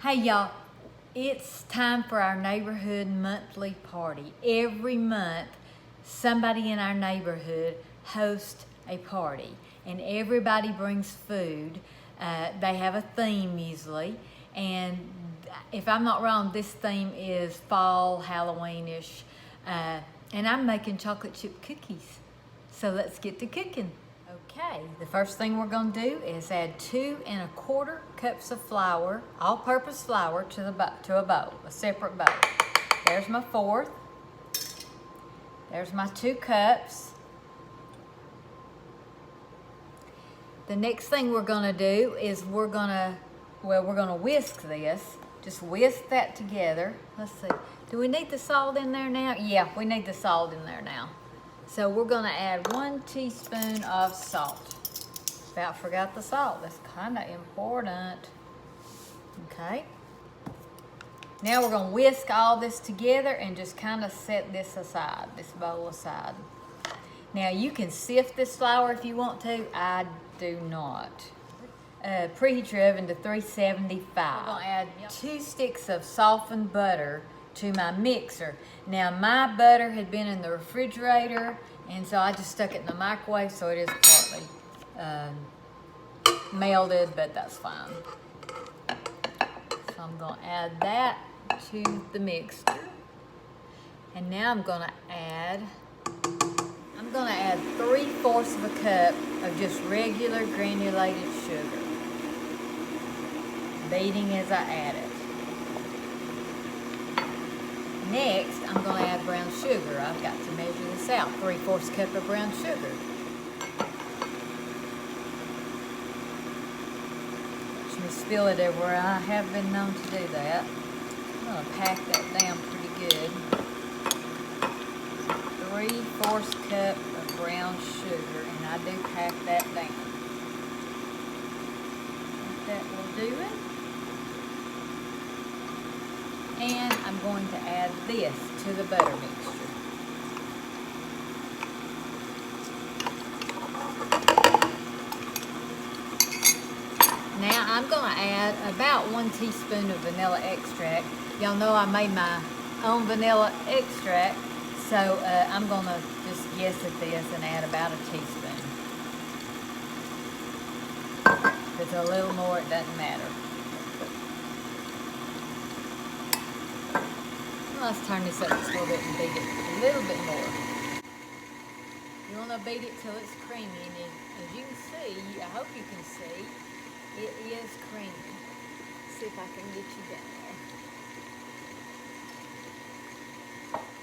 Hey y'all, it's time for our neighborhood monthly party. Every month, somebody in our neighborhood hosts a party and everybody brings food. They have a theme usually, and if I'm not wrong, this theme is fall, Halloweenish, and I'm making chocolate chip cookies. So let's get to cooking. Okay, the first thing we're going to do is add 2 1/4 cups of flour, all-purpose flour, to a bowl, a separate bowl. There's my 1/4. There's my 2 cups. The next thing we're going to do is we're going to whisk this. Just whisk that together. Let's see. Do we need the salt in there now? Yeah, we need the salt in there now. So we're going to add 1 teaspoon of salt. About forgot the salt. That's kind of important. Okay. Now we're going to whisk all this together and just kind of set this aside, this bowl aside. Now you can sift this flour if you want to. I do not. Preheat your oven to 375. I'm going to add 2 sticks of softened butter to my mixer. Now my butter had been in the refrigerator, and so I just stuck it in the microwave, so it is partly melted, but that's fine. So I'm going to add that to the mixture. And now I'm going to add 3/4 of a cup of just regular granulated sugar. Beating as I add it. Next, I'm going to add brown sugar. I've got to measure this out. 3/4 cup of brown sugar. Watch me spill it everywhere. I have been known to do that. I'm going to pack that down pretty good. 3/4 cup of brown sugar, and I do pack that down. That will do it. And I'm going to add this to the butter mixture. Now I'm going to add about 1 teaspoon of vanilla extract. Y'all know I made my own vanilla extract, so I'm going to just guess at this and add about a teaspoon. If it's a little more, it doesn't matter. Let's turn this up just a little bit and beat it a little bit more. You want to beat it till it's creamy, and as you can see, I hope you can see, it is creamy. Let's see if I can get you down there.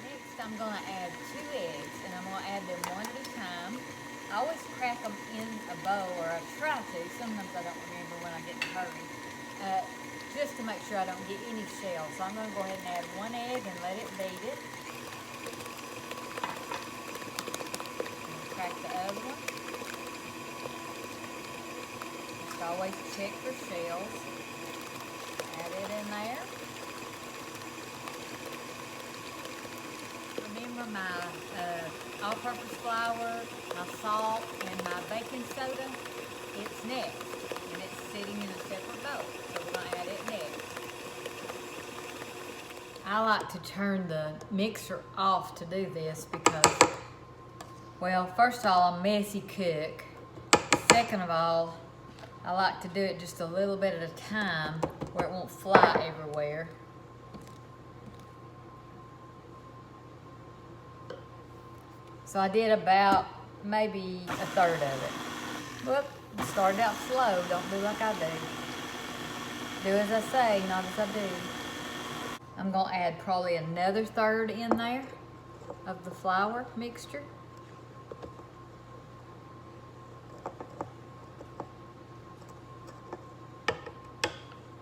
Next, I'm going to add 2 eggs, and I'm going to add them one at a time. I always crack them in a bowl, or I try to. Sometimes I don't remember when I get in a hurry. Just to make sure I don't get any shells. So I'm going to go ahead and add 1 egg and let it beat it. And crack the other one. Just always check for shells. Add it in there. Remember my all-purpose flour, my salt, and my baking soda? It's next. And it's sitting in a separate bowl. So we're going to add it next. I like to turn the mixer off to do this because, well, first of all, I'm a messy cook. Second of all, I like to do it just a little bit at a time where it won't fly everywhere. So I did about maybe 1/3 of it. Whoop. Started out slow, don't do like I do. Do as I say, not as I do. I'm going to add probably another 1/3 in there of the flour mixture.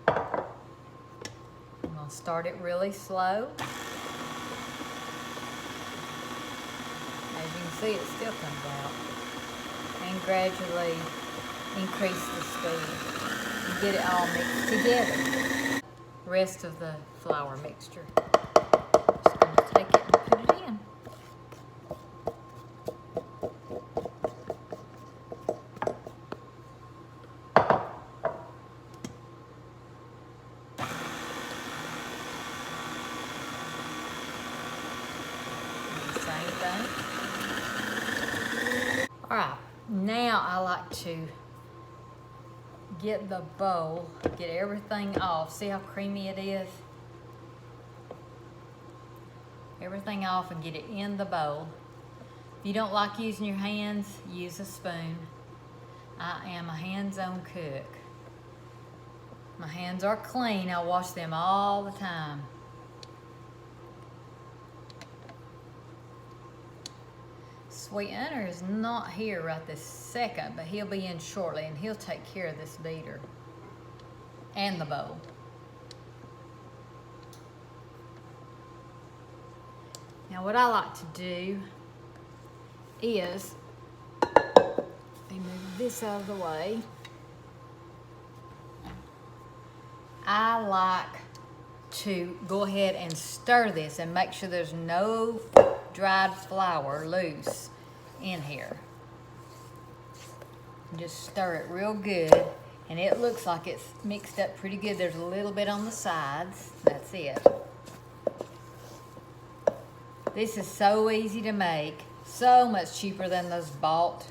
I'm going to start it really slow. As you can see, it still comes out. And gradually increase the speed and get it all mixed together. Rest of the flour mixture. Just going to take it and put it in. anything. All right, now I like to get the bowl, get everything off. See how creamy it is? Everything off and get it in the bowl. If you don't like using your hands, use a spoon. I am a hands-on cook. My hands are clean. I wash them all the time. Sweetener is not here right this second, but he'll be in shortly and he'll take care of this beater and the bowl. Now what I like to do is, let me move this out of the way. I like to go ahead and stir this and make sure there's no dried flour loose in here. Just stir it real good, and it looks like it's mixed up pretty good. There's a little bit on the sides. That's it. This is so easy to make, so much cheaper than those bought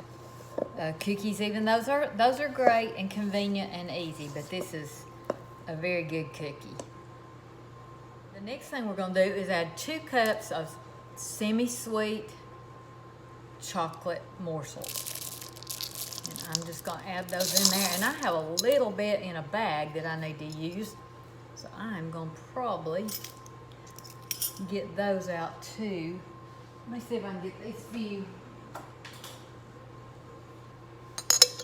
cookies. Even those are great and convenient and easy, but this is a very good cookie. The next thing we're going to do is add 2 cups of semi-sweet chocolate morsels. And I'm just going to add those in there. And I have a little bit in a bag that I need to use. So I'm going to probably get those out too. Let me see if I can get these few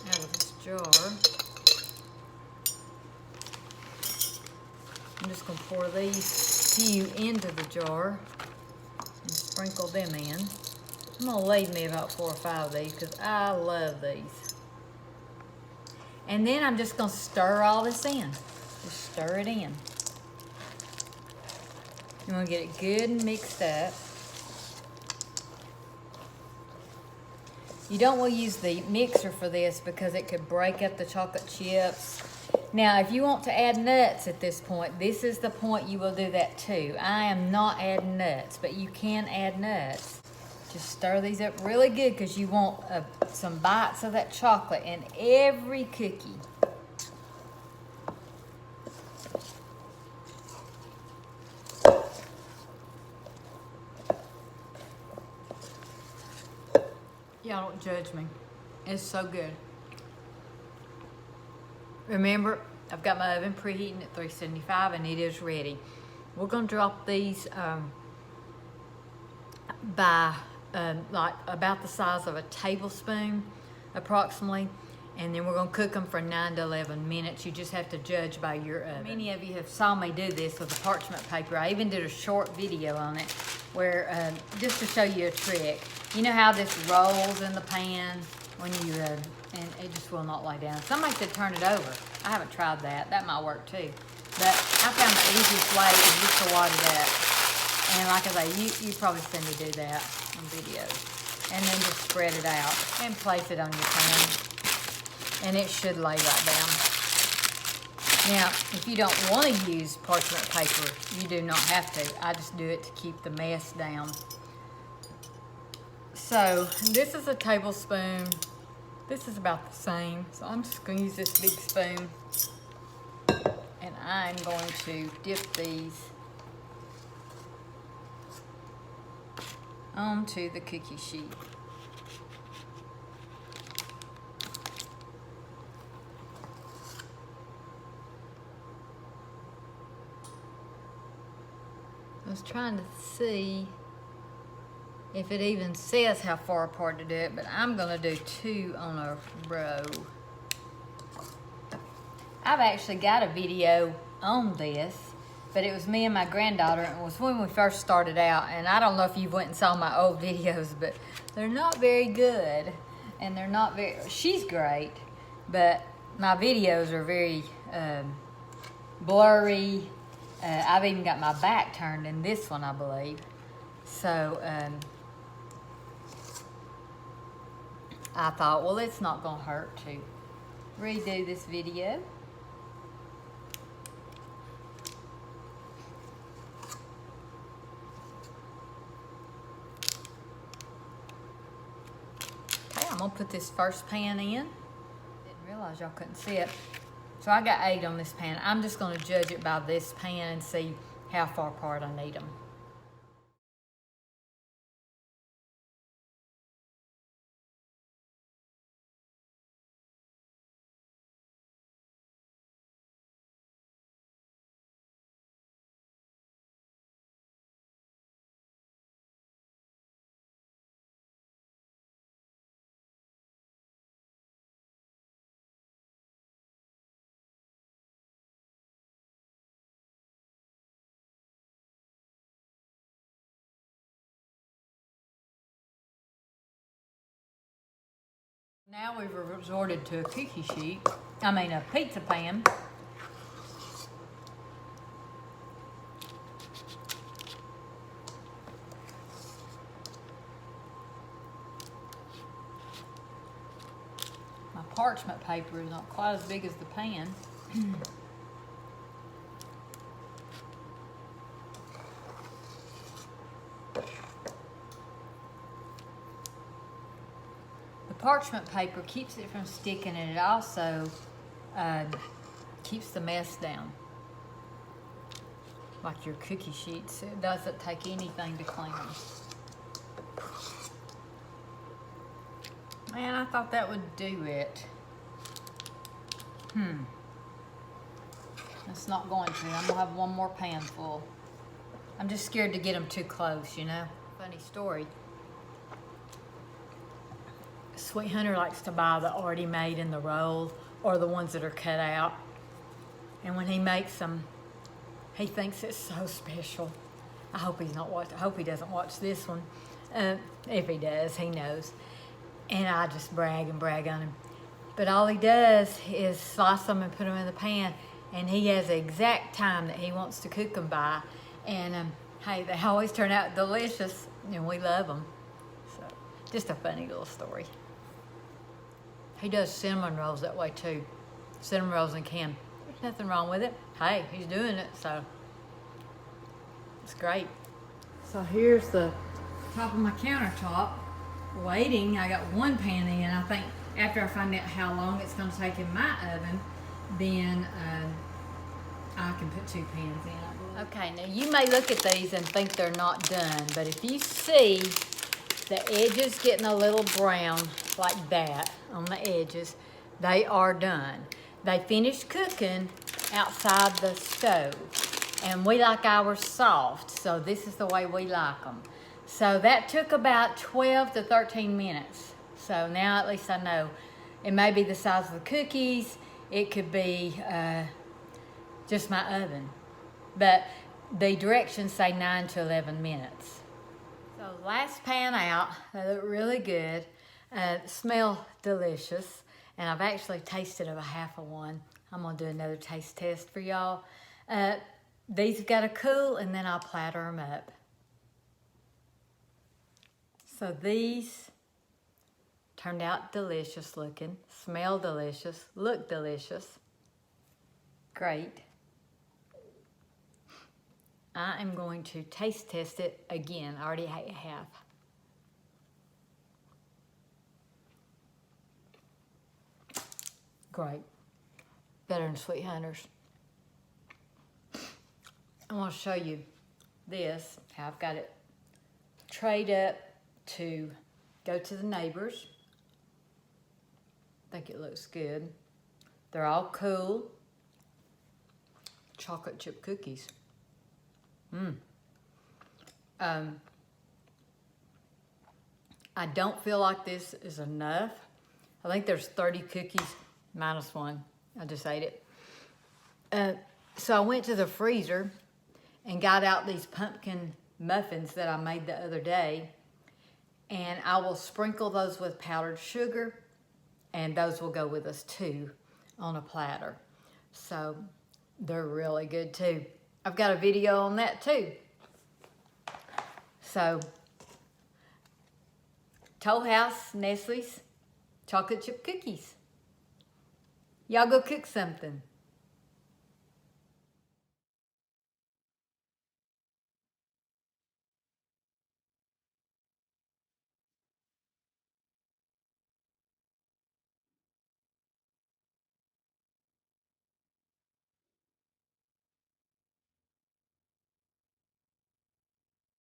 out of this jar. I'm just going to pour these few into the jar and sprinkle them in. I'm going to leave me about 4 or 5 of these because I love these. And then I'm just going to stir all this in. Just stir it in. You want to get it good and mixed up. You don't want to use the mixer for this because it could break up the chocolate chips. Now, if you want to add nuts at this point, this is the point you will do that too. I am not adding nuts, but you can add nuts. Just stir these up really good because you want some bites of that chocolate in every cookie. Y'all don't judge me. It's so good. Remember, I've got my oven preheating at 375 and it is ready. We're going to drop these by like about the size of a tablespoon approximately, and then we're going to cook them for 9 to 11 minutes. You just have to judge by your oven. Many of you have saw me do this with the parchment paper. I even did a short video on it where just to show you a trick. You know how this rolls in the pan when you and it just will not lay down. Somebody said turn it over. I haven't tried that. That might work too. But I found the easiest way is just to wad it up. And like I say, you probably seen me do that on videos. And then just spread it out and place it on your pan. And it should lay right down. Now, if you don't want to use parchment paper, you do not have to. I just do it to keep the mess down. So, this is a tablespoon. This is about the same. So I'm just going to use this big spoon. And I'm going to dip these onto the cookie sheet. I was trying to see if it even says how far apart to do it, but I'm going to do 2 on a row. I've actually got a video on this, but it was me and my granddaughter, and it was when we first started out, and I don't know if you went and saw my old videos, but they're not very good, and they're not very, she's great, but my videos are very blurry. I've even got my back turned in this one, I believe. So, I thought, well, it's not going to hurt to redo this video. gonna put this first pan in. Didn't realize y'all couldn't see it. So I got 8 on this pan. I'm just gonna judge it by this pan and see how far apart I need them. Now we've resorted to a cookie sheet, a pizza pan. My parchment paper is not quite as big as the pan. Parchment paper keeps it from sticking, and it also keeps the mess down. Like your cookie sheets, it doesn't take anything to clean them. Man, I thought that would do it. It's not going to. I'm gonna have one more pan full. I'm just scared to get them too close, you know? Funny story. Sweet Hunter likes to buy the already made in the roll or the ones that are cut out. And when he makes them, he thinks it's so special. I hope he's not watching. I hope he doesn't watch this one. If he does, he knows. And I just brag and brag on him. But all he does is slice them and put them in the pan. And he has the exact time that he wants to cook them by. And hey, they always turn out delicious, and we love them. So, just a funny little story. He does cinnamon rolls that way too. Cinnamon rolls in can. There's nothing wrong with it. Hey, he's doing it, so it's great. So here's the top of my countertop. Waiting, I got one pan in. I think after I find out how long it's gonna take in my oven, then I can put 2 pans in. Okay, now you may look at these and think they're not done, but if you see the edges getting a little brown like that on the edges, they are done. They finished cooking outside the stove, and we like ours soft, so this is the way we like them. So that took about 12 to 13 minutes. So now at least I know. It may be the size of the cookies, it could be just my oven, but the directions say 9 to 11 minutes. So last pan out, they look really good, smell delicious, and I've actually tasted of a half of one. I'm gonna do another taste test for y'all. These have got to cool, and then I'll platter them up. So these turned out delicious looking, smell delicious, look delicious. Great. I am going to taste test it again. I already ate half. Great. Better than Sweet Hunter's. I want to show you this, how I've got it trayed up to go to the neighbors. I think it looks good. They're all cool. Chocolate chip cookies. I don't feel like this is enough. I think there's 30 cookies minus one. I just ate it. So I went to the freezer and got out these pumpkin muffins that I made the other day, and I will sprinkle those with powdered sugar, and those will go with us too on a platter. So they're really good too. I've got a video on that too. So Tollhouse Nestle's chocolate chip cookies. Y'all go cook something.